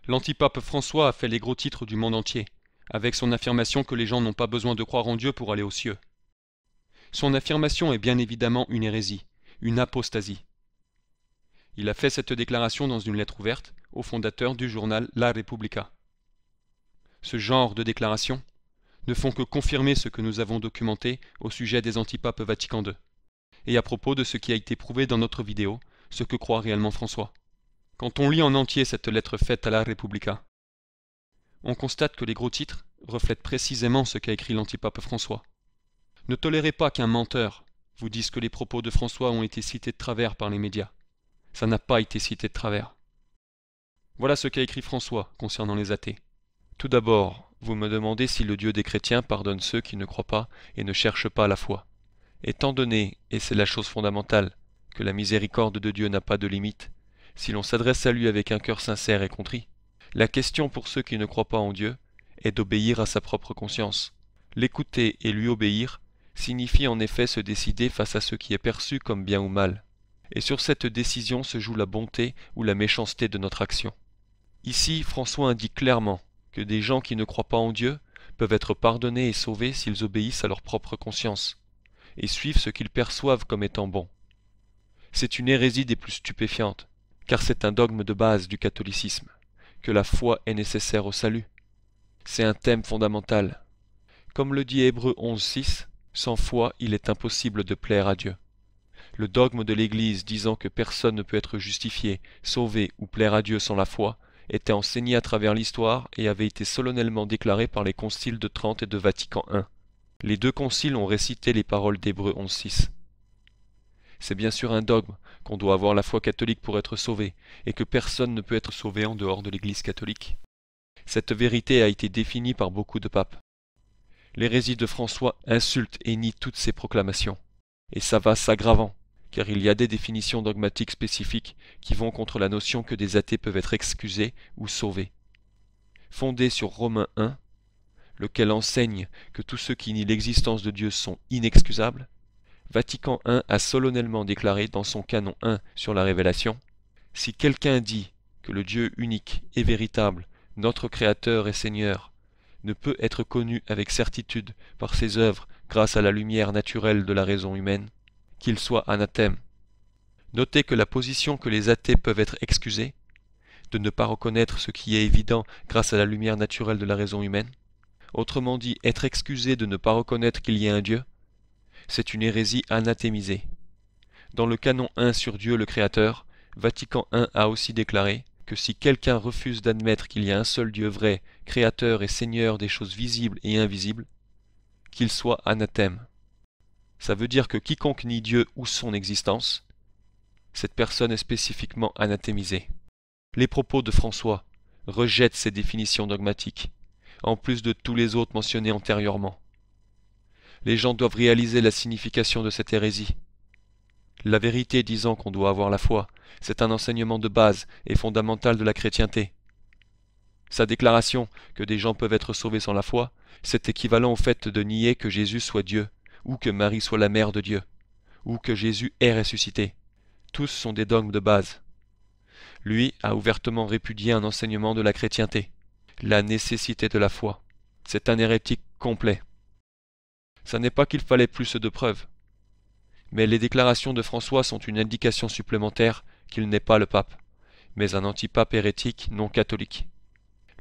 L'antipape François a fait les gros titres du monde entier, avec son affirmation que les gens n'ont pas besoin de croire en Dieu pour aller aux cieux. Son affirmation est bien évidemment une hérésie, une apostasie. Il a fait cette déclaration dans une lettre ouverte au fondateur du journal La Repubblica. Ce genre de déclarations ne font que confirmer ce que nous avons documenté au sujet des antipapes Vatican II, et à propos de ce qui a été prouvé dans notre vidéo, ce que croit réellement François. Quand on lit en entier cette lettre faite à La Repubblica, on constate que les gros titres reflètent précisément ce qu'a écrit l'antipape François. Ne tolérez pas qu'un menteur vous dise que les propos de François ont été cités de travers par les médias. Ça n'a pas été cité de travers. Voilà ce qu'a écrit François concernant les athées. Tout d'abord, vous me demandez si le Dieu des chrétiens pardonne ceux qui ne croient pas et ne cherchent pas la foi. Étant donné, et c'est la chose fondamentale, que la miséricorde de Dieu n'a pas de limite, si l'on s'adresse à lui avec un cœur sincère et contrit, la question pour ceux qui ne croient pas en Dieu est d'obéir à sa propre conscience. L'écouter et lui obéir signifie en effet se décider face à ce qui est perçu comme bien ou mal. Et sur cette décision se joue la bonté ou la méchanceté de notre action. Ici, François indique clairement que des gens qui ne croient pas en Dieu peuvent être pardonnés et sauvés s'ils obéissent à leur propre conscience et suivent ce qu'ils perçoivent comme étant bon. C'est une hérésie des plus stupéfiantes, car c'est un dogme de base du catholicisme, que la foi est nécessaire au salut. C'est un thème fondamental. Comme le dit Hébreux 11:6, sans foi il est impossible de plaire à Dieu. Le dogme de l'Église disant que personne ne peut être justifié, sauvé ou plaire à Dieu sans la foi était enseigné à travers l'histoire et avait été solennellement déclaré par les conciles de Trente et de Vatican I. Les deux conciles ont récité les paroles d'Hébreux 11:6. C'est bien sûr un dogme qu'on doit avoir la foi catholique pour être sauvé et que personne ne peut être sauvé en dehors de l'Église catholique. Cette vérité a été définie par beaucoup de papes. L'hérésie de François insulte et nie toutes ces proclamations, et ça va s'aggravant, car il y a des définitions dogmatiques spécifiques qui vont contre la notion que des athées peuvent être excusés ou sauvés. Fondée sur Romains 1, lequel enseigne que tous ceux qui nient l'existence de Dieu sont inexcusables, Vatican I a solennellement déclaré dans son canon 1 sur la révélation « Si quelqu'un dit que le Dieu unique et véritable, notre Créateur et Seigneur, ne peut être connu avec certitude par ses œuvres grâce à la lumière naturelle de la raison humaine, qu'il soit anathème. » Notez que la position que les athées peuvent être excusés, de ne pas reconnaître ce qui est évident grâce à la lumière naturelle de la raison humaine, autrement dit être excusé de ne pas reconnaître qu'il y a un Dieu, c'est une hérésie anathémisée. Dans le canon 1 sur Dieu le Créateur, Vatican I a aussi déclaré que si quelqu'un refuse d'admettre qu'il y a un seul Dieu vrai, Créateur et Seigneur des choses visibles et invisibles, qu'il soit anathème. Ça veut dire que quiconque nie Dieu ou son existence, cette personne est spécifiquement anathémisée. Les propos de François rejettent ces définitions dogmatiques, en plus de tous les autres mentionnés antérieurement. Les gens doivent réaliser la signification de cette hérésie. La vérité disant qu'on doit avoir la foi, c'est un enseignement de base et fondamental de la chrétienté. Sa déclaration que des gens peuvent être sauvés sans la foi, c'est équivalent au fait de nier que Jésus soit Dieu, ou que Marie soit la mère de Dieu, ou que Jésus est ressuscité. Tous sont des dogmes de base. Lui a ouvertement répudié un enseignement de la chrétienté, la nécessité de la foi. C'est un hérétique complet. Ça n'est pas qu'il fallait plus de preuves, mais les déclarations de François sont une indication supplémentaire qu'il n'est pas le pape, mais un antipape hérétique non catholique.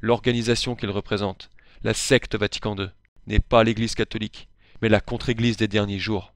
L'organisation qu'il représente, la secte Vatican II, n'est pas l'Église catholique, mais la contre-Église des derniers jours.